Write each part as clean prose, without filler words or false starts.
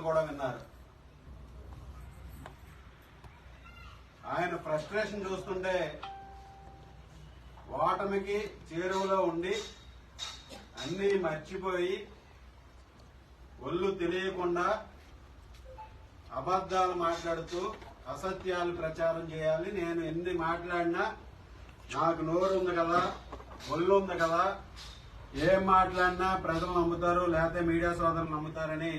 కూడా విన్నారు. ఆయన ఫ్రస్ట్రేషన్ చూస్తుంటే ఓటమికి చేరువలో ఉండి అన్నీ మర్చిపోయి ఒళ్ళు తెలియకుండా అబద్ధాలు మాట్లాడుతూ అసత్యాలు ప్రచారం చేయాలి. నేను ఎన్ని మాట్లాడినా నాకు నోరు ఉంది కదా, ఒళ్ళు ఉంది కదా, ఏం మాట్లాడినా ప్రజలు నమ్ముతారు, లేకపోతే మీడియా సోదరులు నమ్ముతారని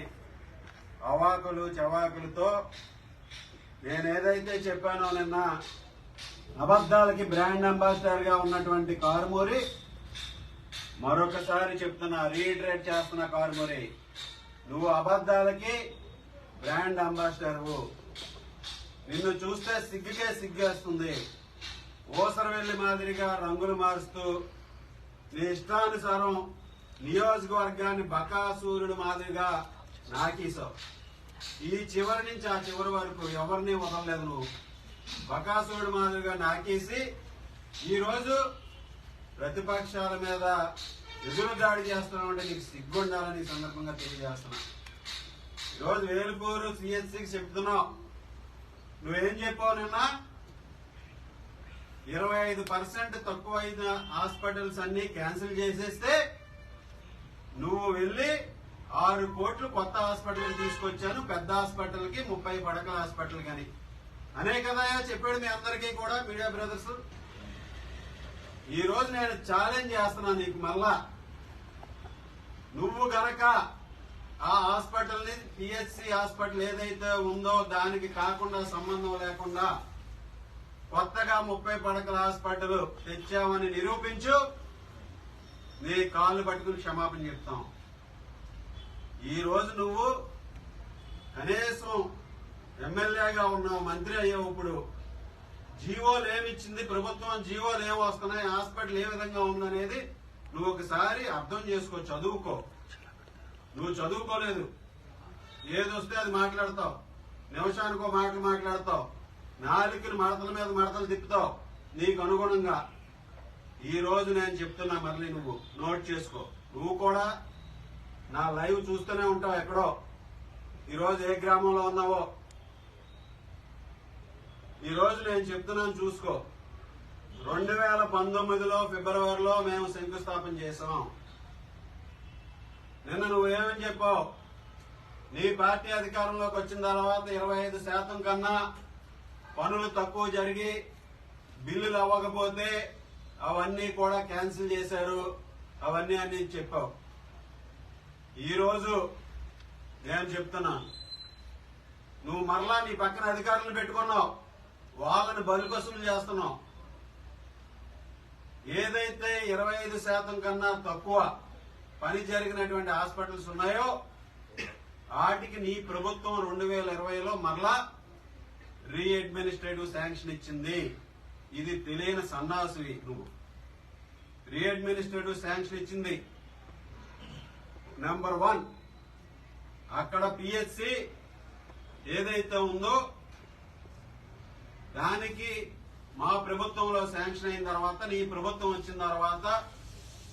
అవాకులు చవాకులతో నేనేదైతే చెప్పానో నిన్న అబద్ధాలకి బ్రాండ్ అంబాసిడర్ గా ఉన్నటువంటి కారుమూరి మరొకసారి చెప్తున్నా, రీఇటరేట్ చేస్తున్న కారుమూరి, నువ్వు అబద్ధాలకి బ్రాండ్ అంబాసిడర్వు. నిన్ను చూస్తే సిగ్గేస్తుంది. ఓసరవెల్లి మాదిరిగా రంగులు మారుస్తూ నీ ఇష్టానుసారం నియోజకవర్గాన్ని బకాసూరుడు మాదిరిగా నాకీసావు. ఈ చివరి నుంచి ఆ చివరి వరకు ఎవరిని వదలలేదు. నువ్వు బకాసూరుడు మాదిరిగా నాకేసి ఈరోజు ప్రతిపక్షాల మీద ఎదురు దాడి చేస్తున్నావు అంటే నీకు సిగ్గుండాలని సందర్భంగా తెలియజేస్తున్నా. ఈరోజు వేలుపూరు సిహెచ్సికి చెప్తున్నావు. నువ్వేం చెప్పావు నిన్న? 25% తక్కువైన హాస్పిటల్స్ అన్ని క్యాన్సిల్ చేసేస్తే నువ్వు వెళ్లి 6 కోట్లు కొత్త హాస్పిటల్ తీసుకొచ్చాను, పెద్ద హాస్పిటల్ కి 30 పడకల హాస్పిటల్ కానీ అనే కదా చెప్పాడు మీ అందరికీ కూడా మీడియా బ్రదర్స్. ఈ రోజు నేను ఛాలెంజ్ చేస్తున్నా నీకు, మళ్ళా నువ్వు గనక ఆ హాస్పిటల్ ని పిహెచ్సి హాస్పిటల్ ఏదైతే ఉందో దానికి కాకుండా సంబంధం లేకుండా కొత్తగా 30 పడకల హాస్పిటల్ తెచ్చామని నిరూపించు, నీ కాళ్ళు పట్టుకుని క్షమాపణ చెప్తాం. ఈ రోజు నువ్వు కనీసం ఎమ్మెల్యేగా ఉన్నావు, మంత్రి అయ్యావు. ఇప్పుడు జీవోలు ఏమిచ్చింది ప్రభుత్వం, జీవోలు ఏమి వస్తున్నాయి, హాస్పిటల్ ఏ విధంగా ఉందనేది నువ్వు ఒకసారి అర్థం చేసుకో, చదువుకో. నువ్వు చదువుకోలేదు, ఏదొస్తే అది మాట్లాడతావు, నిమిషానికో మాటలు మాట్లాడతావు, నాలుకని మడతల మీద మడతలు తిప్పుతావు నీకు అనుగుణంగా. ఈ రోజు నేను చెప్తున్నా, మళ్ళీ నువ్వు నోట్ చేసుకో. నువ్వు కూడా నా లైవ్ చూస్తూనే ఉంటావు ఎక్కడో. ఈరోజు ఏ గ్రామంలో ఉన్నావో ఈ రోజు నేను చెప్తున్నాను, చూసుకో. 2019లో ఫిబ్రవరిలో మేము శంకుస్థాపన చేసాం. నిన్న నువ్వేమని చెప్పావు? నీ పార్టీ అధికారంలోకి వచ్చిన తర్వాత 25% కన్నా పనులు తక్కువ జరిగి బిల్లులు అవ్వకపోతే అవన్నీ కూడా క్యాన్సిల్ చేశారు, అవన్నీ అని చెప్పావు. ఈ రోజు నేను చెప్తున్నాను, నువ్వు మరలా నీ పక్కన అధికారులను పెట్టుకున్నావు, వాళ్ళని బలిపశువులు చేస్తున్నావు. ఏదైతే 25% కన్నా తక్కువ పని జరిగినటువంటి హాస్పిటల్స్ ఉన్నాయో వాటికి నీ ప్రభుత్వం 2020లో మరలా రీఅడ్మినిస్ట్రేటివ్ శాంక్షన్ ఇచ్చింది. ఇది తెలియని సన్నాసివి నువ్వు. రీఅడ్మినిస్ట్రేటివ్ శాంక్షన్ ఇచ్చింది. నెంబర్ 1, అక్కడ పిహెచ్సి ఏదైతే ఉందో దానికి మా ప్రభుత్వంలో శాంక్షన్ అయిన తర్వాత, నీ ప్రభుత్వం వచ్చిన తర్వాత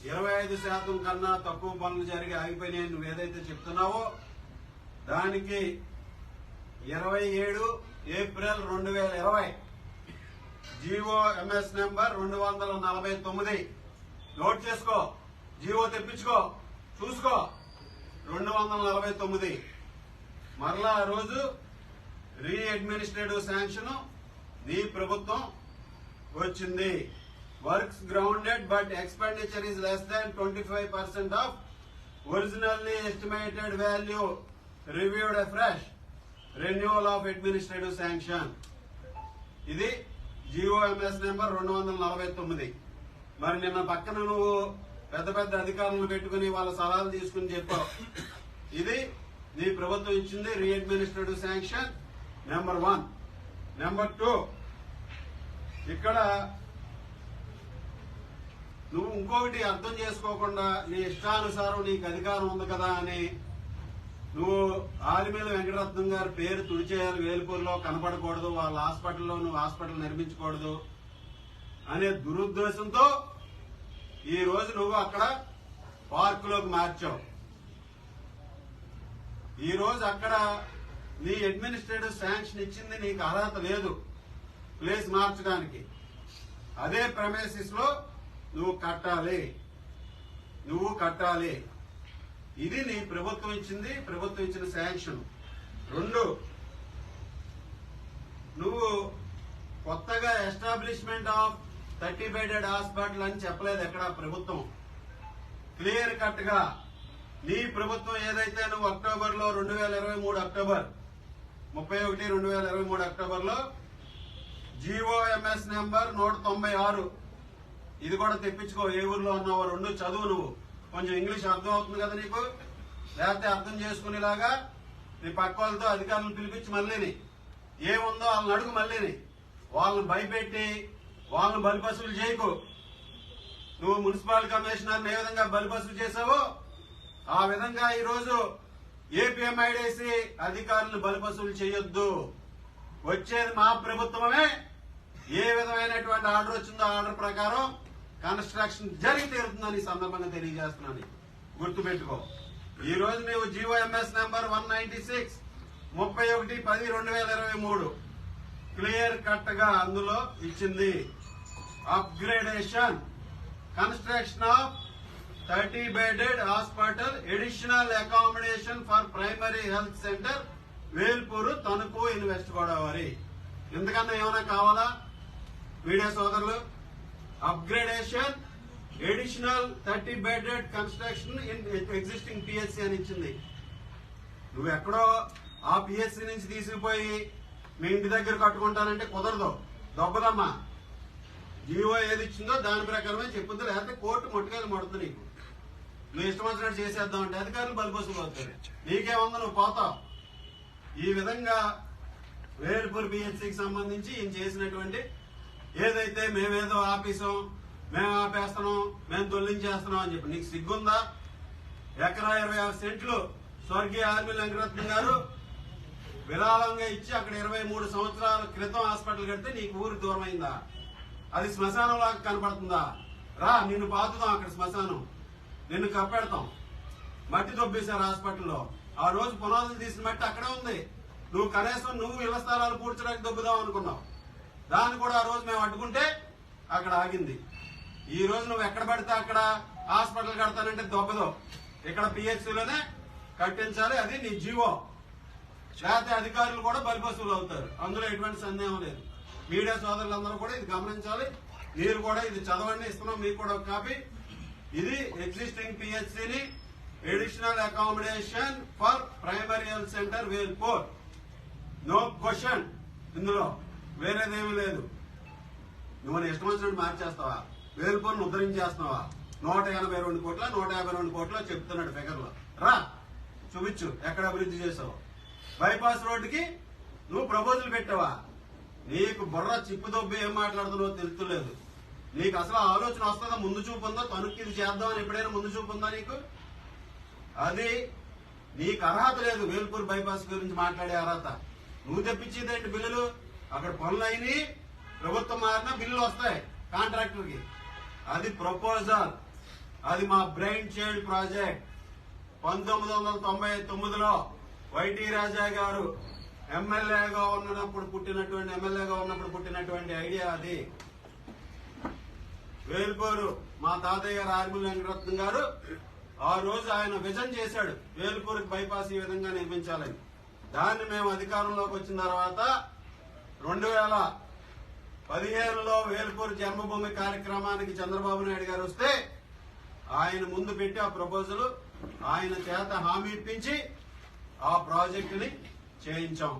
25% కన్నా తక్కువ పనులు జరిగి ఆగిపోయినాయని నువ్వు ఏదైతే చెప్తున్నావో దానికి 27 April 2020 GO MS number 249 note చేసుకో, జీవో తెప్పించుకో, చూసుకో. 249 మరలా ఆ రోజు రీఅడ్మినిస్ట్రేటివ్ శాంక్షన్ నీ ప్రభుత్వం వచ్చింది. Works grounded but expenditure is less than 25% of originally estimated value reviewed fresh renewal of administrative sanction. ఇది జీఓఎంఎస్ నెంబర్ 249. మరి నిన్న పక్కన నువ్వు పెద్ద పెద్ద అధికారులను పెట్టుకుని వాళ్ళ సలహాలు తీసుకుని చెప్పావు. ఇది నీ ప్రభుత్వం ఇచ్చింది రీఅడ్మినిస్ట్రేటివ్ శాంక్షన్ నెంబర్ 1. నెంబర్ 2, ఇక్కడ నువ్వు ఇంకొకటి అర్థం చేసుకోకుండా నీ ఇష్టానుసారం నీకు అధికారం ఉంది కదా అని నువ్వు ఆలిమేల వెంకటరత్నం గారి పేరు తుడిచేయాలి, వేలుపూరులో కనపడకూడదు, వాళ్ళ హాస్పిటల్లో నువ్వు హాస్పిటల్ నిర్మించకూడదు అనే దురుద్దేశంతో ఈ రోజు నువ్వు అక్కడ పార్కులోకి మార్చావు. ఈ రోజు అక్కడ నీ అడ్మినిస్ట్రేటివ్ శాంక్షన్ ఇచ్చింది, నీకు అర్హత లేదు ప్లేస్ మార్చడానికి. అదే ప్రెమిసెస్ లో నువ్వు కట్టాలి. ఇది నీ ప్రభుత్వం ఇచ్చిన శాంక్షన్. 2, నువ్వు కొత్తగా ఎస్టాబ్లిష్మెంట్ ఆఫ్ 30 బెడెడ్ హాస్పిటల్ అని చెప్పలేదు ఎక్కడ ప్రభుత్వం. క్లియర్ కట్ గా నీ ప్రభుత్వం ఏదైతే నువ్వు అక్టోబర్లో 2023 అక్టోబర్ 31, 2023 అక్టోబర్లో GOMS నెంబర్ 196, ఇది కూడా తెప్పించుకో. ఏ ఊర్లో ఉన్నావో 2 చదువు. నువ్వు కొంచెం ఇంగ్లీష్ అర్థం అవుతుంది కదా నీకు, లేకపోతే అర్థం చేసుకునేలాగా నీ పక్క వాళ్ళతో అధికారులను పిలిపించి మళ్ళీని ఏముందో వాళ్ళని అడుగు. మళ్ళీని వాళ్ళని భయపెట్టి వాళ్ళని బలిపశువులు చేయకు. నువ్వు మున్సిపల్ కమిషనర్ని ఏ విధంగా బలిపశువులు చేశావో ఆ విధంగా ఈరోజు ఏపీఎంఐడిసి అధికారులను బలిపశువులు చేయొద్దు. వచ్చేది మా ప్రభుత్వమే. ఏ విధమైనటువంటి ఆర్డర్ వచ్చిందో ఆర్డర్ ప్రకారం కన్స్ట్రక్షన్ జరిగి తీరుతుందని ఈ సందర్భంగా తెలియజేస్తున్నాను. గుర్తుపెట్టుకో. ఈ రోజు నీవు GOMS నెంబర్ 196 31/10/2023 క్లియర్ కట్ గా అందులో ఇచ్చింది. Upgradation construction of 30 bedded hospital additional accommodation for primary health centre Velpur, Tanuku, west Godavari. ఎందుకన్నా ఏమైనా కావాలా మీడియా సోదరులు? Upgradation additional 30 bedded construction in existing PHC అని ఇచ్చింది. నువ్వు ఎక్కడో ఆ PHC నుంచి తీసుకుపోయి మీ ఇంటి దగ్గర కట్టుకుంటానంటే కుదరదు. దొబ్బదమ్మా. జీవో ఏది ఇచ్చిందో దాని ప్రకారమే చెప్పుద్ది, లేకపోతే కోర్టు మొట్టకాయలు మొడుతుంది నీకు. నువ్వు ఇష్టం వచ్చినట్టు చేసేద్దామంటే అధికారులు బలిపశువులు అవుతారు. నీకేముందో నువ్వు పోతావు. ఈ విధంగా వేల్పూర్ PHCకి సంబంధించి ఈయన చేసినటువంటి ఏదైతే మేమేదో ఆపేసాం, మేము ఆపేస్తున్నాం, మేము తొలగించేస్తున్నాం అని చెప్పి నీకు సిగ్గుందా? ఎకరా 26 సెంట్లు స్వర్గీయ ఆర్మీ వెంకటరత్నం గారు విరాళంగా ఇచ్చి అక్కడ 23 సంవత్సరాల క్రితం హాస్పిటల్ కడితే నీకు ఊరు దూరమైందా? అది శ్మశానం లాగా కనపడుతుందా? రా, నిన్ను పాతుదాం. అక్కడ శ్మశానం నిన్ను కప్పెడతాం. మట్టి దొబ్బేశారు హాస్పిటల్లో. ఆ రోజు పునాదులు తీసిన మట్టి అక్కడే ఉంది. నువ్వు కనీసం నువ్వు ఇళ్ల స్థలాలు పూడ్చడానికి దొబ్బుదాం అనుకున్నావు. దాన్ని కూడా ఆ రోజు మేము అడ్డుకుంటే అక్కడ ఆగింది. ఈ రోజు నువ్వు ఎక్కడ పడితే అక్కడ హాస్పిటల్ కడతానంటే దొబ్బదు. ఇక్కడ PHCలోనే కట్టించాలి. అది నీ జీవో. లేకపోతే అధికారులు కూడా బలిపశువులు అవుతారు. అందులో ఎటువంటి సందేహం లేదు. మీడియా సోదరులందరూ కూడా ఇది గమనించాలి. మీరు కూడా ఇది చదవండి. ఇస్తున్నాం మీకు కూడా ఒక కాపీ. ఇది ఎగ్జిస్టింగ్ PHCని additional accommodation for primary health centre Velpur. No question. ఇందులో వేరేదేమీ లేదు. నువ్వు ఇష్టం వచ్చినట్టు మార్చేస్తావా? వేల్పూర్ను ఉద్ధరించేస్తున్నావా? 182 కోట్ల 152 కోట్ల చెప్తున్నాడు ఫిగర్లో. రా, చూపించు ఎక్కడ అభివృద్ధి చేసావు. బైపాస్ రోడ్డుకి నువ్వు ప్రపోజల్ పెట్టావా? నీకు బుర్ర చిప్పు దొబ్బి ఏం మాట్లాడుతున్నావో తెలుస్తలేదు. నీకు అసలు ఆలోచన వస్తుందా? ముందు చూపు ఉందా? తణుక్కి ఇది చేద్దామని ఎప్పుడైనా ముందు చూపు ఉందా నీకు? అది నీకు అర్హత లేదు. వేల్పూర్ బైపాస్ గురించి మాట్లాడే అర్హత. నువ్వు తెప్పించేదేంటి బిల్లులు? అక్కడ పనులు అయినాయి, ప్రభుత్వం మారినా బిల్లులు వస్తాయి కాంట్రాక్టర్కి. అది ప్రపోజల్. అది మా బ్రెయిన్ చైల్డ్ ప్రాజెక్ట్. 1999లో వైటీ రాజా గారు ఎమ్మెల్యేగా ఉన్నప్పుడు పుట్టినటువంటి ఐడియా అది. వేల్పూరు మా తాతయ్య గారు ఆర్మీ వెంకటరత్నం గారు ఆ రోజు ఆయన విజన్ చేశాడు, వేల్పూర్కి బైపాస్ ఈ విధంగా నిర్మించాలని. దాన్ని మేము అధికారంలోకి వచ్చిన తర్వాత 2015లో వేల్పూర్ జన్మభూమి కార్యక్రమానికి చంద్రబాబు నాయుడు గారు వస్తే ఆయన ముందు పెట్టి ఆ ప్రపోజల్ ఆయన చేత హామీ ఇప్పించి ఆ ప్రాజెక్టుని చేయించాం.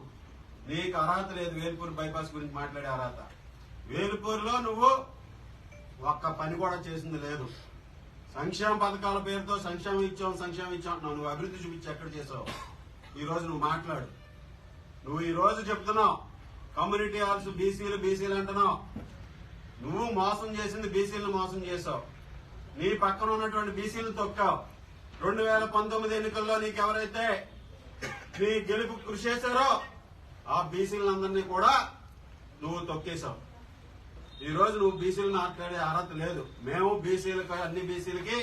నీకు అర్హత లేదు వేల్పూర్ బైపాస్ గురించి మాట్లాడే అర్హత. వేల్పూర్లో నువ్వు ఒక్క పని కూడా చేసింది లేదు. సంక్షేమ పథకాల పేరుతో సంక్షేమం ఇచ్చాం నువ్వు అభివృద్ధి చూపించి ఎక్కడ చేసావు? ఈ రోజు నువ్వు మాట్లాడు. నువ్వు ఈ రోజు చెప్తున్నావు కమ్యూనిటీ హాల్స్ బీసీలు అంటున్నావు. నువ్వు మోసం చేసింది బీసీలను మోసం చేసావు. నీ పక్కన ఉన్నటువంటి బీసీలను తొక్కావు. 2019 ఎన్నికల్లో నీకు ఎవరైతే నీ గెలుపు కృషి చేశారో ఆ బీసీలందరినీ కూడా నువ్వు తొక్కేశావు. ఈ రోజు నువ్వు బీసీలను మాట్లాడే అర్హత లేదు. మేము బీసీలకు అన్ని బీసీలకి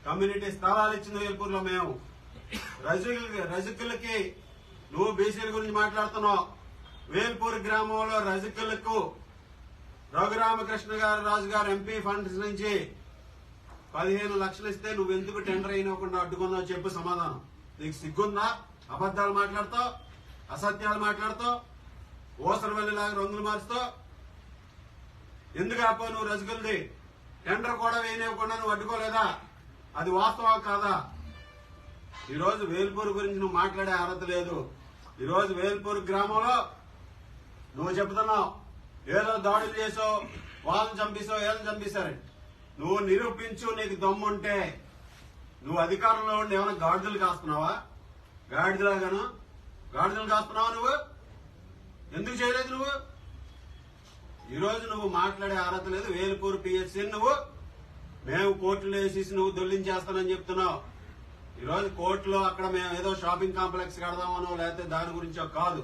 కమ్యూనిటీ స్థలాలు ఇచ్చింది వేల్పూర్లో మేము. రజకులకి నువ్వు బీసీల గురించి మాట్లాడుతున్నావు. వేల్పూర్ గ్రామంలో రజకులకు రఘురామకృష్ణ గారు రాజు గారు ఎంపీ ఫండ్స్ నుంచి 15 లక్షలు ఇస్తే నువ్వు ఎందుకు టెండర్ అయినకుండా అడ్డుకున్నావు చెప్పు సమాధానం. నీకు సిగ్గుందా? అబద్దాలు మాట్లాడుతావు, అసత్యాలు మాట్లాడుతావు, ఓసరవల్లిలాగా రంగులు మార్చుతావు. ఎందుకు ఆపో నువ్వు రజకులది టెండర్ కూడా వేయనివ్వకుండా నువ్వు అడ్డుకోలేదా? అది వాస్తవం కాదా? ఈరోజు వేల్పూర్ గురించి నువ్వు మాట్లాడే అర్హత లేదు. ఈరోజు వేల్పూర్ గ్రామంలో నువ్వు చెప్తున్నావు ఏదో దాడులు చేసావు, వాళ్ళని చంపేసావు, ఏళ్ళని చంపేశారని. నువ్వు నిరూపించు. నీకు దమ్ముంటే నువ్వు అధికారంలో ఉండి ఏమైనా గాడిదలు కాస్తున్నావా? గాడిదలాగాను గాడిదలు కాస్తున్నావా? నువ్వు ఎందుకు చేయలేదు? నువ్వు ఈరోజు నువ్వు మాట్లాడే అర్హత లేదు. వేల్పూర్ పిహెచ్సిని నువ్వు మేము కోర్టులో వేసేసి నువ్వు దొల్లించేస్తానని చెప్తున్నావు. ఈరోజు కోర్టులో అక్కడ మేము ఏదో షాపింగ్ కాంప్లెక్స్ కడదామనో లేకపోతే దాని గురించో కాదు.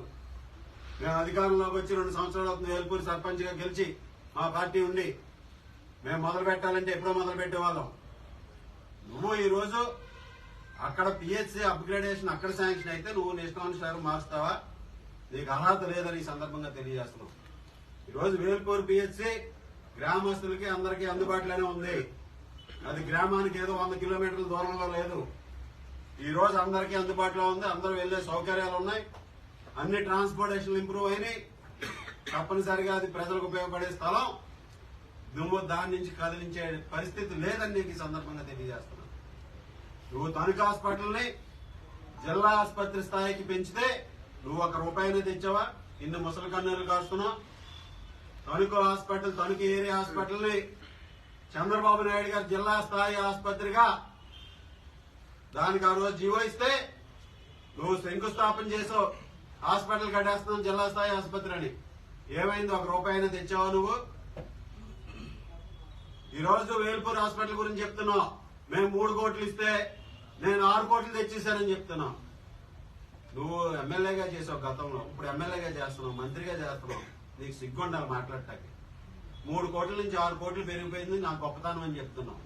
మేము అధికారంలోకి వచ్చి 2 సంవత్సరాలు అవుతుంది. వేల్పూర్ సర్పంచ్ గా గెలిచి మా పార్టీ ఉండి మేము మొదలు పెట్టాలంటే ఎప్పుడో మొదలు పెట్టేవాళ్ళం. నువ్వు ఈరోజు అక్కడ పిహెచ్సి అప్గ్రేడేషన్ అక్కడ శాంక్షన్ అయితే నువ్వు నిష్కానుసారం మారుస్తావా? నీకు అర్హత లేదని ఈ సందర్భంగా తెలియజేస్తున్నాం. ఈరోజు వేల్పూర్ పిహెచ్సి గ్రామస్తులకి అందరికీ అందుబాటులోనే ఉంది. అది గ్రామానికి ఏదో 100 కిలోమీటర్ల దూరంలో లేదు. ఈ రోజు అందరికీ అందుబాటులో ఉంది. అందరూ వెళ్లే సౌకర్యాలు ఉన్నాయి. అన్ని ట్రాన్స్పోర్టేషన్ ఇంప్రూవ్ అయినాయి. తప్పనిసరిగా అది ప్రజలకు ఉపయోగపడే స్థలం. నువ్వు దాని నుంచి కదిలించే పరిస్థితి లేదని నీకు ఈ సందర్భంగా తెలియజేస్తున్నాను. నువ్వు తణుకు హాస్పిటల్ని జిల్లా ఆసుపత్రి స్థాయికి పెంచితే నువ్వు 1 రూపాయినే తెచ్చావా? ఇన్ని ముసలి కన్నీరు కాస్తున్నావు. తణుకు హాస్పిటల్, తణుకు ఏరియా హాస్పిటల్ని చంద్రబాబు నాయుడు గారు జిల్లా స్థాయి ఆసుపత్రిగా దానికి ఆ రోజు జీవో ఇస్తే నువ్వు శంకుస్థాపన చేసావు. హాస్పిటల్ కట్టేస్తున్నావు జిల్లా స్థాయి ఆసుపత్రి అని. ఏమైంది? 1 రూపాయినా తెచ్చావా నువ్వు? ఈ రోజు వేల్పూర్ హాస్పిటల్ గురించి చెప్తున్నావు. మేము 3 కోట్లు ఇస్తే నేను 6 కోట్లు తెచ్చేశానని చెప్తున్నావు. నువ్వు ఎమ్మెల్యేగా చేసావు గతంలో, ఇప్పుడు ఎమ్మెల్యేగా చేస్తున్నావు, మంత్రిగా చేస్తున్నావు. నీకు సిగ్గుండాలి మాట్లాడటానికి. 3 కోట్ల నుంచి 6 కోట్లు పెరిగిపోయింది నా గొప్పతనం అని చెప్తున్నావు.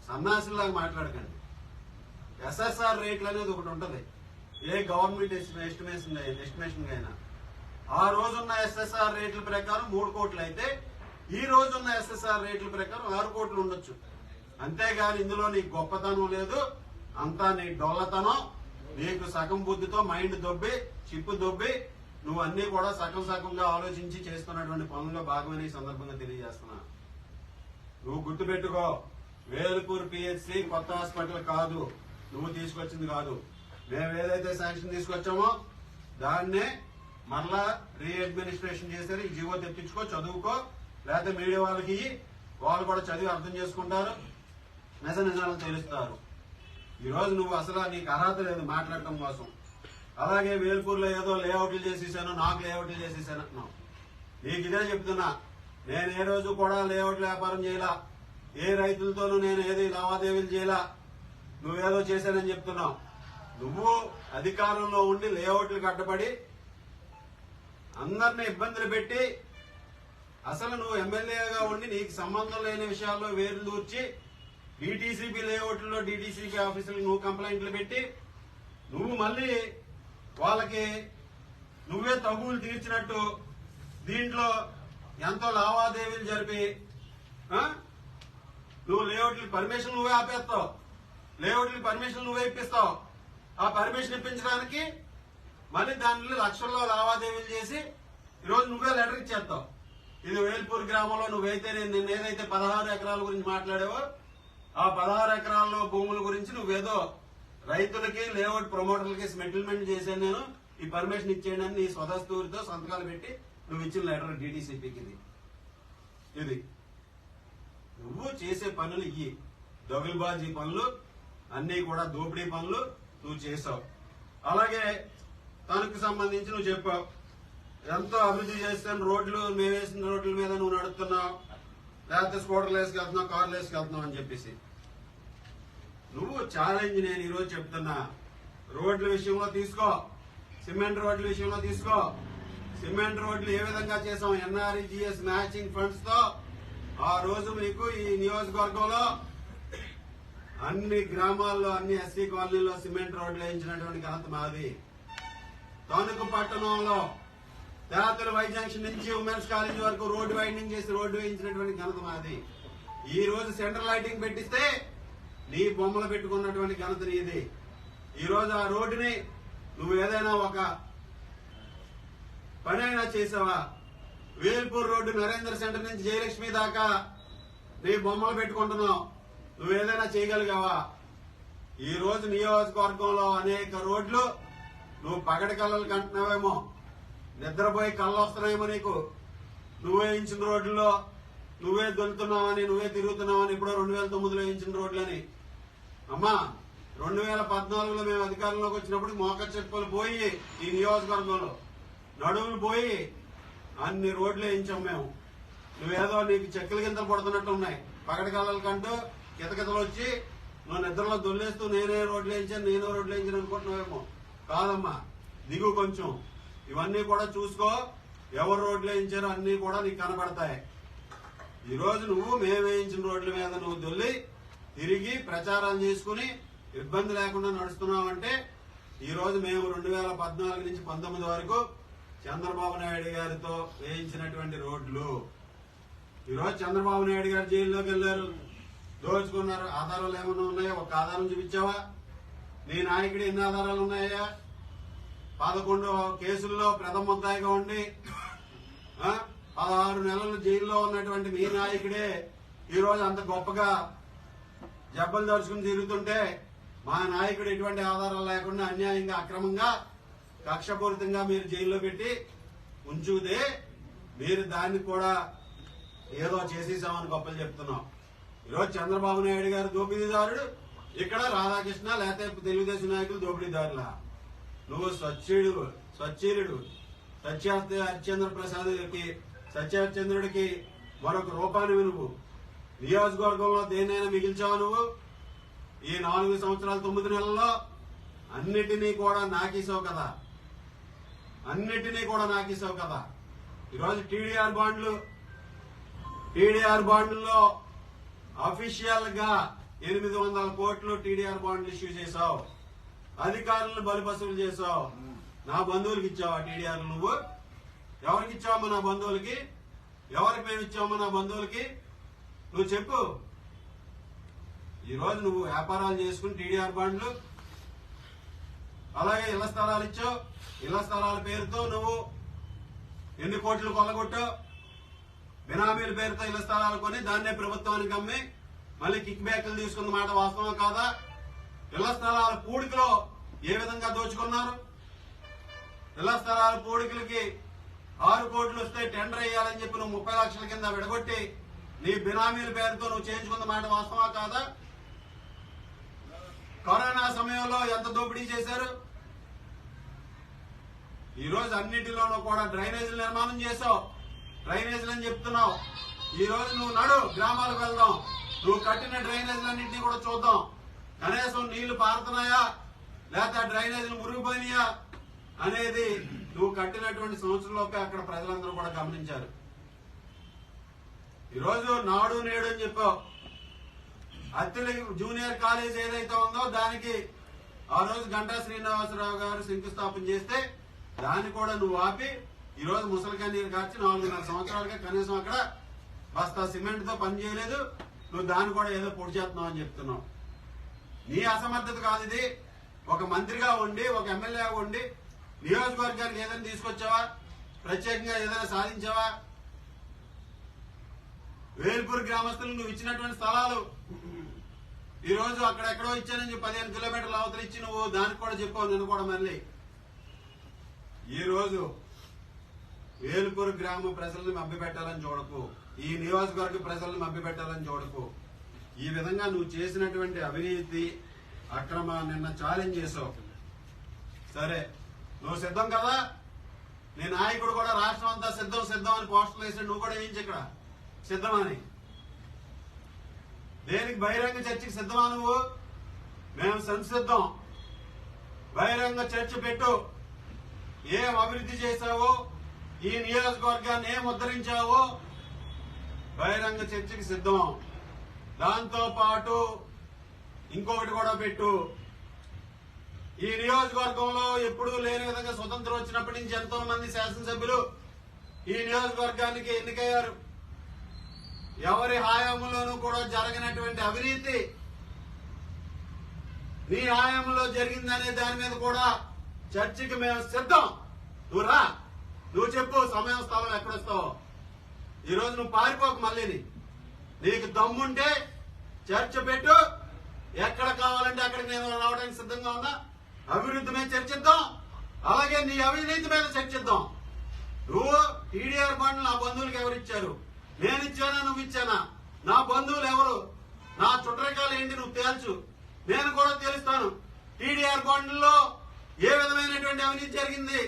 సన్నాసులాగా మాట్లాడకండి. ఎస్ఎస్ఆర్ రేట్లు అనేది ఒకటి ఉంటది. ఏ గవర్నమెంట్ ఎస్టిమేషన్ అయినా ఆ రోజున్న ఎస్ఎస్ఆర్ రేట్ల ప్రకారం 3 కోట్లు అయితే ఈ రోజున్న ఎస్ఎస్ఆర్ రేట్ల ప్రకారం 6 కోట్లు ఉండొచ్చు. అంతేగాని ఇందులో నీకు గొప్పతనం లేదు. అంతా నీ డొల్లతనం. నీకు సగం బుద్ధితో మైండ్ దొబ్బి చిప్పు దొబ్బి నువ్వు అన్ని కూడా సగంగా ఆలోచించి చేస్తున్నటువంటి పనుల్లో భాగమని ఈ సందర్భంగా తెలియజేస్తున్నా. నువ్వు గుర్తుపెట్టుకో, వేల్పూర్ పిహెచ్సి కొత్త హాస్పిటల్ కాదు, నువ్వు తీసుకొచ్చింది కాదు. మేము ఏదైతే శాంక్షన్ తీసుకొచ్చామో దాన్నే మరలా రీఅడ్మినిస్ట్రేషన్ చేశారు. ఈ జీవో తెప్పించుకో, చదువుకో, లేకపోతే మీడియా వాళ్ళకి వాళ్ళు కూడా చదివి అర్థం చేసుకుంటారు, నిజాలను తెలుస్తారు. ఈ రోజు నువ్వు అసలు నీకు అర్హత లేదు మాట్లాడటం కోసం. అలాగే వేల్పూర్లో ఏదో లేఅవుట్లు చేసేసాను, నాకు లేఅవుట్లు చేసేసాను అంటున్నావు. నీకు ఇదే చెప్తున్నా, నేను ఏ రోజు కూడా లేఅవుట్ వ్యాపారం చేయలా, ఏ రైతులతోనూ నేను ఏది లావాదేవీలు చేయలా. నువ్వేదో చేశానని చెప్తున్నావు. నువ్వు అధికారంలో ఉండి లేఅవుట్లు కట్టబడి అందరినీ ఇబ్బందులు పెట్టి అసలు నువ్వు ఎమ్మెల్యేగా ఉండి నీకు సంబంధం లేని విషయాల్లో వేరు దూర్చి డీటీసీపీ లేఅవుట్లో డీటీసీపీ ఆఫీసులకు నువ్వు కంప్లైంట్లు పెట్టి నువ్వు మళ్ళీ వాళ్ళకి నువ్వే తగులు తీర్చినట్టు దీంట్లో ఎంతో లావాదేవీలు జరిపి నువ్వు లేఅవుట్లకి పర్మిషన్ నువ్వే ఆపేస్తావు, లేఅవుట్లకి పర్మిషన్ నువ్వే ఇప్పిస్తావు. ఆ పర్మిషన్ ఇప్పించడానికి మళ్ళీ దానిలో లక్షల్లో లావాదేవీలు చేసి ఈరోజు నువ్వే లెటర్ ఇచ్చేస్తావు. ఇది వేల్పూర్ గ్రామంలో నువ్వైతే నిన్న ఏదైతే 16 ఎకరాల గురించి మాట్లాడావో ఆ 16 ఎకరాల్లో భూముల గురించి నువ్వేదో రైతులకి లేఅవుట్ ప్రమోటర్లకి సెటిల్మెంట్ చేశాను, నేను ఈ పర్మిషన్ ఇచ్చేయండి అని నీ స్వదస్తూరితో సంతకాలు పెట్టి నువ్వు ఇచ్చిన లెటర్ డీటీసీపీకి. ఇది నువ్వు చేసే పనులు ఇవి దగులుబాజీ పనులు, అన్ని కూడా దోపిడీ పనులు నువ్వు చేసావు. అలాగే తనకు సంబంధించి నువ్వు చెప్పావు ఎంతో అభివృద్ధి చేస్తాను, రోడ్లు మేము వేసిన రోడ్ల మీద నువ్వు నడుస్తున్నావు, లేకపోతే స్కూటర్లు వేసుకెళ్తున్నావు, కార్లు వేసుకెళ్తున్నావు అని చెప్పేసి నువ్వు ఛాలెంజ్ నేను ఈరోజు చెప్తున్నా. రోడ్ల విషయంలో తీసుకో, సిమెంట్ రోడ్ల విషయంలో తీసుకో. సిమెంట్ రోడ్లు ఏ విధంగా చేసాం? ఎన్ఆర్ఈజీఎస్ మ్యాచింగ్ ఫండ్స్ తో ఆ రోజు మీకు ఈ నియోజకవర్గంలో అన్ని గ్రామాల్లో అన్ని ఎస్సీ కాలనీలో సిమెంట్ రోడ్లు వేయించినటువంటి ఘనత మాది. తణుకు పట్టణంలో తేతల వై జంక్షన్ నుంచి ఉమెన్స్ కాలేజ్ వరకు రోడ్డు వైండింగ్ చేసి రోడ్డు వేయించినటువంటి ఘనత మాది. ఈ రోజు సెంట్రల్ లైటింగ్ పెట్టిస్తే నీ బొమ్మలు పెట్టుకున్నటువంటి ఘనత నీది. ఈ రోజు ఆ రోడ్డుని నువ్వు ఏదైనా ఒక పని అయినా చేసావా? వేల్పూర్ రోడ్డు నరేంద్ర సెంటర్ నుంచి జయలక్ష్మి దాకా నీ బొమ్మలు పెట్టుకుంటున్నావు. నువ్వు ఏదైనా చేయగలిగావా? ఈ రోజు నియోజకవర్గంలో అనేక రోడ్లు నువ్వు పగటి కళ్ళలు కంటున్నావేమో, నిద్రపోయి కళ్ళు వస్తున్నాయేమో నీకు. నువ్వే వేయించిన రోడ్లలో నువ్వే దొలుతున్నావని, నువ్వే తిరుగుతున్నావని ఇప్పుడు 2009లో వేయించిన రోడ్లని. అమ్మా, 2014లో మేము అధికారంలోకి వచ్చినప్పుడు మోకాళ్ళ చెప్పులు పోయి ఈ నియోజకవర్గంలో నడుములు పోయి అన్ని రోడ్లు వేయించాం మేము. నువ్వేదో నీకు చెక్కల గింతలు పడుతున్నట్టు ఉన్నాయి. పగటి కళ్ళల కంటూ కితకితలు వచ్చి నువ్వు నిద్రలో దొల్లేస్తూ నేనే రోడ్లు వేయించాను, నేనే రోడ్లు వేయించాను అనుకుంటున్నావేమో. కాదమ్మా, దిగు కొంచెం. ఇవన్నీ కూడా చూసుకో. ఎవరు రోడ్లు వేయించారో అన్ని కూడా నీకు కనబడతాయి. ఈ రోజు నువ్వు మేము వేయించిన రోడ్ల మీద నువ్వు దొల్లి తిరిగి ప్రచారాలు చేసుకుని ఇబ్బంది లేకుండా నడుస్తున్నావంటే ఈ రోజు మేము 2014 నుంచి 19 వరకు చంద్రబాబు నాయుడు గారితో వేయించినటువంటి రోడ్లు. ఈ రోజు చంద్రబాబు నాయుడు గారు జైల్లోకి వెళ్లారు, దోచుకున్నారు. ఆధారాలు ఏమన్నా ఉన్నాయా? ఒక ఆధారం చూపించావా? నీ నాయకుడు ఎన్ని ఆధారాలు ఉన్నాయా? 11 కేసుల్లో ప్రథమ ముద్దాయిగా ఉండి 16 నెలలు జైల్లో ఉన్నటువంటి మీ నాయకుడే ఈ రోజు అంత గొప్పగా జబ్బలు దర్చుకుని తిరుగుతుంటే మా నాయకుడు ఎటువంటి ఆధారాలు లేకుండా అన్యాయంగా అక్రమంగా కక్షపూరితంగా మీరు జైల్లో పెట్టి ఉంచుతే మీరు దాన్ని కూడా ఏదో చేసేసామని గొప్పలు చెప్తున్నాం. ఈరోజు చంద్రబాబు నాయుడు గారు దోపిడీదారుడు, ఇక్కడ రాధాకృష్ణ లేకపోతే తెలుగుదేశం నాయకులు దోపిడీదారులా? నువ్వు స్వచ్ఛీలుడు సత్యహరిచంద్రుడికి మరొక రూపాన్ని నువ్వు నియోజకవర్గంలో దేన్నైనా మిగిల్చావు? నువ్వు ఈ 4 సంవత్సరాలు 9 నెలల్లో అన్నిటినీ కూడా నాకేసావు కదా. ఈరోజు టీడీఆర్ బాండ్లలో అఫీషియల్ గా 800 కోట్లు టీడీఆర్ బాండ్లు ఇష్యూ చేశావు. అధికారులను బలిపశువులు చేశావు. నా బంధువులకి ఇచ్చావా టీడీఆర్? నువ్వు ఎవరికి ఇచ్చావమ్మా? నా బంధువులకి ఎవరికి మేము ఇచ్చావమ్మా? నా బంధువులకి నువ్వు చెప్పు. ఈ రోజు నువ్వు వ్యాపారాలు చేసుకుని టీడీఆర్ బాండ్లు, అలాగే ఇళ్ల స్థలాలు ఇచ్చావు. ఇళ్ల స్థలాల పేరుతో నువ్వు ఎన్ని కోట్లు కొల్లగొట్టావు? బినామీల పేరుతో ఇళ్ల స్థలాలు కొని దాన్నే ప్రభుత్వానికి అమ్మి మళ్ళీ కిక్ బ్యాక్లు తీసుకున్న మాట వాస్తవం కాదా? ఇళ్ల స్థలాల పూడికలో ఏ విధంగా దోచుకున్నారు? ఇళ్ల స్థలాల పూడికలకి 6 కోట్లు వస్తే టెండర్ వేయాలని చెప్పి నువ్వు 30 లక్షల కింద విడగొట్టి నీ బినామీల పేరుతో నువ్వు చేయించుకున్న మాట వాస్తవా కాదా? కరోనా సమయంలో ఎంత దోపిడీ చేశారు? ఈ రోజు అన్నిటిలోనూ కూడా డ్రైనేజీలు నిర్మాణం చేశావు. డ్రైనేజీలు అని చెప్తున్నావు. ఈ రోజు నువ్వు నడు, గ్రామాలకు వెళ్దాం. నువ్వు కట్టిన డ్రైనేజీలన్నింటినీ కూడా చూద్దాం. కనీసం నీళ్లు పారుతున్నాయా లేకపోతే డ్రైనేజీలు మురిగిపోయినాయా అనేది నువ్వు కట్టినటువంటి సంవత్సరంలోపే అక్కడ ప్రజలందరూ కూడా గమనించారు. ఈరోజు నాడు నేడు అని చెప్పావు. అత్తిలి జూనియర్ కాలేజ్ ఏదైతే ఉందో దానికి ఆ రోజు గంటా శ్రీనివాసరావు గారు శంకుస్థాపన చేస్తే దాన్ని కూడా నువ్వు ఆపి ఈ రోజు ముసలి కన్నీరు కార్చి 4.5 సంవత్సరాలుగా కనీసం అక్కడ బస్తా సిమెంట్ తో పని చేయలేదు. నువ్వు దాన్ని కూడా ఏదో పొడి చేస్తున్నావు అని చెప్తున్నావు. నీ అసమర్థత కాదు ఇది. ఒక మంత్రిగా ఉండి, ఒక ఎమ్మెల్యేగా ఉండి నియోజకవర్గానికి ఏదైనా తీసుకొచ్చావా? ప్రత్యేకంగా ఏదైనా సాధించావా? వేల్పూర్ గ్రామస్తులు నువ్వు ఇచ్చినటువంటి స్థలాలు ఈ రోజు అక్కడెక్కడో ఇచ్చానని 15 కిలోమీటర్ల అవతల ఇచ్చి నువ్వు దానికి కూడా చెప్పావు. నేను కూడా మళ్ళీ ఈ రోజు వేల్పూర్ గ్రామ ప్రజల్ని మభ్యపెట్టాలని చూడకు, ఈ నియోజకవర్గ ప్రజల్ని మభ్యపెట్టాలని చూడకు. ఈ విధంగా నువ్వు చేసినటువంటి అవినీతి అక్రమ నిన్న ఛాలెంజ్ చేసావు. సరే, నువ్వు సిద్ధం కదా? నీ నాయకుడు కూడా రాష్ట్రం అంతా సిద్ధం అని పోస్టర్లు వేసాడు. నువ్వు కూడా వేయించి ఇక్కడ సిద్ధమని. దేనికి? బహిరంగ చర్చకి సిద్ధమా నువ్వు? మేము సంసిద్ధం. బహిరంగ చర్చ పెట్టు. ఏం అభివృద్ధి చేశావో, ఈ నియోజకవర్గాన్ని ఏం ఉద్ధరించావో బహిరంగ చర్చకి సిద్ధం. దాంతో పాటు ఇంకొకటి కూడా పెట్టు. ఈ నియోజకవర్గంలో ఎప్పుడూ లేని విధంగా స్వతంత్రం వచ్చినప్పటి నుంచి ఎంతో మంది శాసనసభ్యులు ఈ నియోజకవర్గానికి ఎన్నికయ్యారు. ఎవరి హయాంలోనూ కూడా జరగనటువంటి అవినీతి నీ హయాంలో జరిగిందనే దాని మీద కూడా చర్చకి మేము సిద్ధం. నువ్వు రా, నువ్వు చెప్పు సమయం స్థలం ఎక్కడొస్తావు. ఈరోజు నువ్వు పారిపోకు. మళ్ళీ నీకు దమ్ముంటే చర్చ పెట్టు. ఎక్కడ కావాలంటే అక్కడికి నేను రావడానికి సిద్ధంగా ఉన్నా. అభివృద్ధి మీద చర్చిద్దాం, అలాగే నీ అవినీతి మీద చర్చిద్దాం. నువ్వు టీడీఆర్ బాండ్లు నా బంధువులకు ఎవరిచ్చారు? నేను ఇచ్చానా, నువ్వు ఇచ్చానా? నా బంధువులు ఎవరు? నా చుట్టరికాలు ఏంటి నువ్వు తేల్చు. నేను కూడా తెలుస్తాను. టీడీఆర్ బాండ్లలో ఏ విధమైనటువంటి అవినీతి జరిగింది,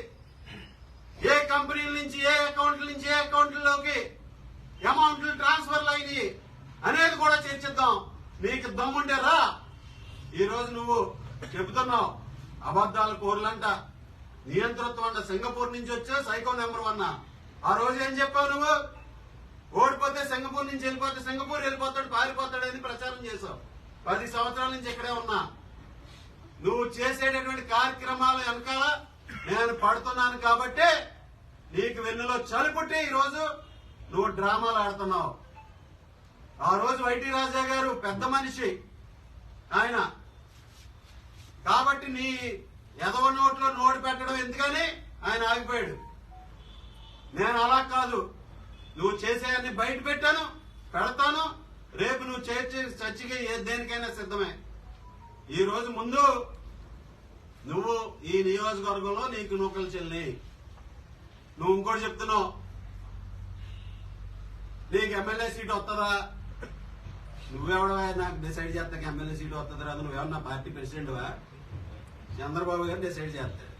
ఏ కంపెనీల నుంచి ఏ అకౌంట్ల నుంచి ఏ అకౌంట్లలోకి అమౌంట్లు ట్రాన్స్ఫర్లు అయినాయి అనేది కూడా చర్చిద్దాం. నీకు దమ్ముంటే రా. ఈ రోజు నువ్వు చెబుతున్నావు అబద్దాల కోర్లంట, నియంతృత్వం అంట. సింగపూర్ నుంచి వచ్చే సైకో నెంబర్ 1. ఆ రోజు ఏం చెప్పావు నువ్వు? ఓడిపోతే సింగపూర్ నుంచి వెళ్ళిపోతే సింగపూర్ వెళ్ళిపోతాడు, పారిపోతాడని ప్రచారం చేశావు. 10 సంవత్సరాల నుంచి ఇక్కడే ఉన్నా. నువ్వు చేసేటటువంటి కార్యక్రమాలు వెనకాల నేను పడుతున్నాను కాబట్టి నీకు వెన్నులో చలిపుట్టి ఈ రోజు నువ్వు డ్రామాలు ఆడుతున్నావు. ఆ రోజు వైటీ రాజా గారు పెద్ద మనిషి ఆయన కాబట్టి నీ ఎదవ నోట్లో నోటు పెట్టడం ఎందుకని ఆయన ఆగిపోయాడు. నేను అలా కాదు, నువ్వు చేసేయన్ని బయట పెట్టాను, పెడతాను. రేపు నువ్వు చర్చకి దేనికైనా సిద్ధమే. ఈ రోజు ముందు నువ్వు ఈ నియోజకవర్గంలో నీకు నూకలు చెల్లి. నువ్వు ఇంకోటి చెప్తున్నావు, నీకు ఎమ్మెల్యే సీటు వస్తుందా? నువ్వెవడవా నాకు డిసైడ్ చేస్తాక ఎమ్మెల్యే సీటు వస్తుందా? నువ్వేమన్నా పార్టీ ప్రెసిడెంట్వా? చంద్రబాబు గారు డిసైడ్ చేస్తాడు,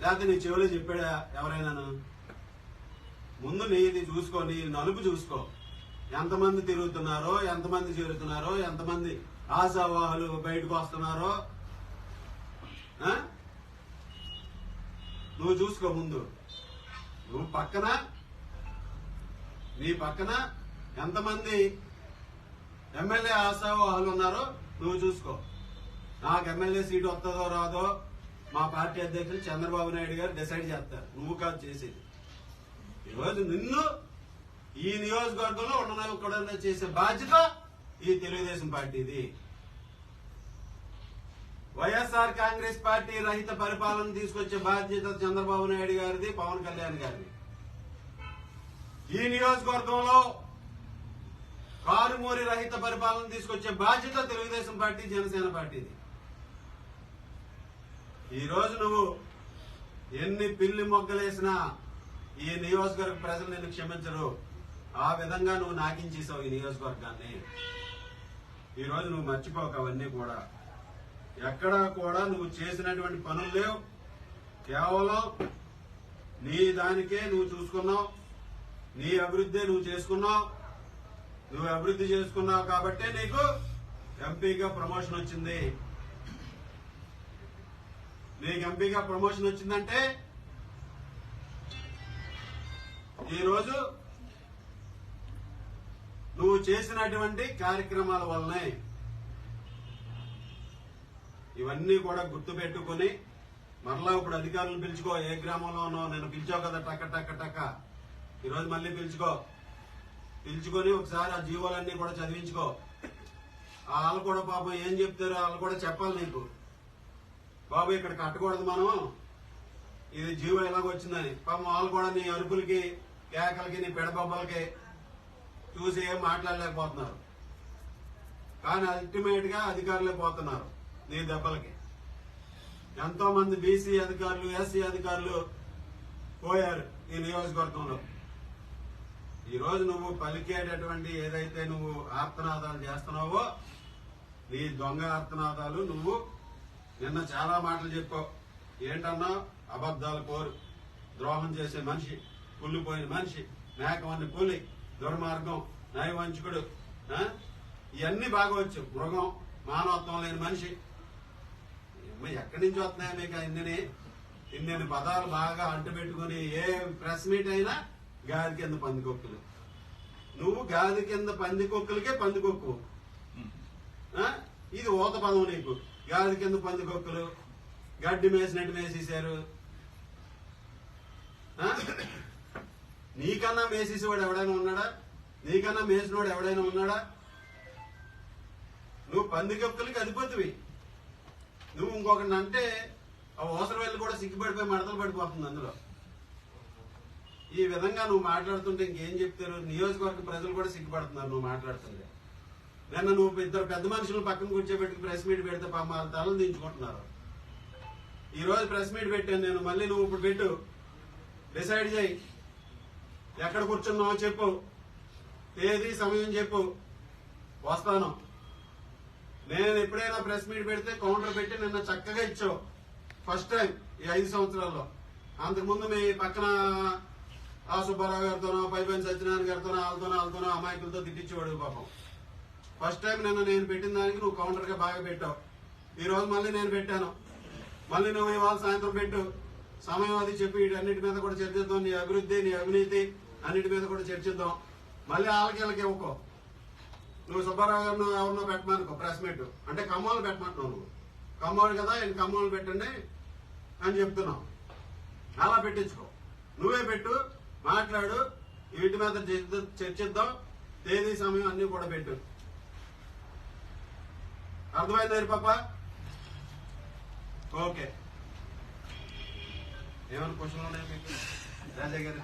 లేకపోతే నీ చెవులో చెప్పాడా ఎవరైనాను? ముందు నీది చూసుకో, నీ నలుపు చూసుకో. ఎంతమంది తిరుగుతున్నారో, ఎంతమంది చేరుతున్నారో, ఎంతమంది ఆశావాహులు బయటకు వస్తున్నారో నువ్వు చూసుకో. ముందు నువ్వు పక్కన, నీ పక్కన ఎంతమంది ఎమ్మెల్యే ఆశావాహులు ఉన్నారో నువ్వు చూసుకో. నాకు ఎమ్మెల్యే సీటు వస్తుందో రాదో మా పార్టీ అధ్యక్షులు చంద్రబాబు నాయుడు గారు డిసైడ్ చేస్తారు, నువ్వు కాదు చేసేది. ఈరోజు నిన్ను ఈ నియోజకవర్గంలో ఉండకుండా చేసే బాధ్యత ఈ తెలుగుదేశం పార్టీది. వైఎస్ఆర్ కాంగ్రెస్ పార్టీ రహిత పరిపాలన తీసుకొచ్చే బాధ్యత చంద్రబాబు నాయుడు గారిది, పవన్ కళ్యాణ్ గారిది. ఈ నియోజకవర్గంలో కారుమూరి రహిత పరిపాలన తీసుకొచ్చే బాధ్యత తెలుగుదేశం పార్టీ, జనసేన పార్టీది. ఈ రోజు నువ్వు ఎన్ని పిల్లి మొగ్గలేసినా ఈ నియోజకవర్గ ప్రజలు నిన్ను క్షమించరు. ఆ విధంగా నువ్వు నాకించేసావు ఈ నియోజకవర్గాన్ని. ఈ రోజు నువ్వు మర్చిపోక అవన్నీ కూడా. ఎక్కడా కూడా నువ్వు చేసినటువంటి పనులు లేవు. కేవలం నీ దానికే నువ్వు చూసుకున్నావు, నీ అభివృద్ధి నువ్వు చేసుకున్నావు. నువ్వు అభివృద్ధి చేసుకున్నావు కాబట్టే నీకు ఎంపీగా ప్రమోషన్ వచ్చింది. నీకు ఎంపీగా ప్రమోషన్ వచ్చిందంటే ఈరోజు నువ్వు చేసినటువంటి కార్యక్రమాల వల్లనే. ఇవన్నీ కూడా గుర్తు పెట్టుకుని మరలా ఇప్పుడు అధికారులను పిలుచుకో. ఏ గ్రామంలో ఉన్నావు? నేను పిలిచావు కదా టక్క టక్క టక్క. ఈరోజు మళ్ళీ పిలుచుకొని ఒకసారి ఆ జీవోలన్నీ కూడా చదివించుకో. వాళ్ళు కూడా పాపం ఏం చెప్తారో వాళ్ళు కూడా చెప్పాలి నీకు. బాబు ఇక్కడ కట్టకూడదు మనం, ఇది జీవో ఎలాగొచ్చిందని. పాపం వాళ్ళు కూడా నీ అరుపులకి, కేకలకి, నీ పెడబొబ్బలకి చూసి ఏం మాట్లాడలేకపోతున్నారు. కానీ అల్టిమేట్ గా అధికారులే పోతున్నారు నీ దెబ్బలకి. ఎంతో మంది బీసీ అధికారులు, ఎస్సీ అధికారులు పోయారు ఈ నియోజకవర్గంలో. ఈ రోజు నువ్వు పలికేటటువంటి ఏదైతే నువ్వు ఆర్తనాదాలు చేస్తున్నావో, నీ దొంగ ఆర్తనాదాలు నువ్వు నిన్న చాలా మాటలు చెప్పావు. ఏంటన్నా? అబద్దాల కోరు, ద్రోహం చేసే మనిషి, కుళ్ళిపోయిన మనిషి, మేకవన్ని పులి, దుర్మార్గం, నయవంచుకుడు, ఇవన్నీ బాగా వచ్చు. మృగం, మానవత్వం లేని మనిషి. ఎక్కడి నుంచి వస్తున్నాయి మీకు ఇన్ని పదాలు బాగా అంటుపెట్టుకుని? ఏ ప్రెస్ మీట్ అయినా గాది కింద పందికొక్కులు. నువ్వు గాది కింద పందికొక్కులకే పందికొక్కు. ఇది ఊత పదం నీకు. గాలి కింద పందికొక్కులు, గడ్డి మేసినట్టు మేసేశారు. నీకన్నా మేసేసేవాడు ఎవడైనా ఉన్నాడా? నీకన్నా మేసినోడు ఎవడైనా ఉన్నాడా? నువ్వు పందికొక్కులకి అధిపతివి. నువ్వు ఇంకొకటి అంటే ఆ అవసరం వెళ్ళి కూడా సిగ్గుపడిపోయి మడతలు పడిపోతుంది అందులో. ఈ విధంగా నువ్వు మాట్లాడుతుంటే ఇంకేం చెప్తారు? నియోజకవర్గ ప్రజలు కూడా సిగ్గుపడుతున్నారు నువ్వు మాట్లాడుతుంటే. నిన్న నువ్వు ఇద్దరు పెద్ద మనుషులు పక్కన కూర్చోబెట్టి ప్రెస్ మీట్ పెడితే వాళ్ళ తలలు దించుకుంటున్నారు. ఈ రోజు ప్రెస్ మీట్ పెట్టాను నేను, మళ్ళీ నువ్వు ఇప్పుడు పెట్టు, డిసైడ్ చేయి, ఎక్కడ కూర్చున్నావో చెప్పు, తేదీ సమయం చెప్పు, వస్తాను. నేను ఎప్పుడైనా ప్రెస్ మీట్ పెడితే కౌంటర్ పెట్టి నిన్న చక్కగా ఇచ్చావు, ఫస్ట్ టైం ఈ 5 సంవత్సరాల్లో. అంతకుముందు మీ పక్కన ఆ సుబ్బారావు గారితోనో, పైపైన సత్యనారాయణ గారితోనో, వాళ్ళతోనో అమాయకులతో తిట్టించేవాడు పాపం. ఫస్ట్ టైం నిన్న నేను పెట్టిన దానికి నువ్వు కౌంటర్ గా బాగా పెట్టావు. ఈ రోజు మళ్ళీ నేను పెట్టాను, మళ్ళీ నువ్వు ఇవాళ సాయంత్రం పెట్టు, సమయం అది చెప్పి వీటన్నిటి మీద కూడా చర్చిద్దాం. నీ అభివృద్ధి, నీ అవినీతి అన్నిటి మీద కూడా చర్చిద్దాం. మళ్ళీ వాళ్ళకి ఇవ్వకో. నువ్వు సుబ్బారావు గారిని ఎవరినో పెట్టమనుకో ప్రెస్ మీట్, అంటే ఖమ్మాలు పెట్టమంటున్నావు. నువ్వు ఖమ్మాలు కదా, ఈయన ఖమ్మాలు పెట్టండి అని చెప్తున్నావు. అలా పెట్టించుకో, నువ్వే పెట్టు, మాట్లాడు, వీటి మీద చర్చిద్దాం, తేదీ సమయం అన్ని కూడా పెట్టు. అర్థమైంది పాప? ఓకే. ఏమైనా క్వశ్చన్లు ఉన్నాయి మీకు రాజా గారు?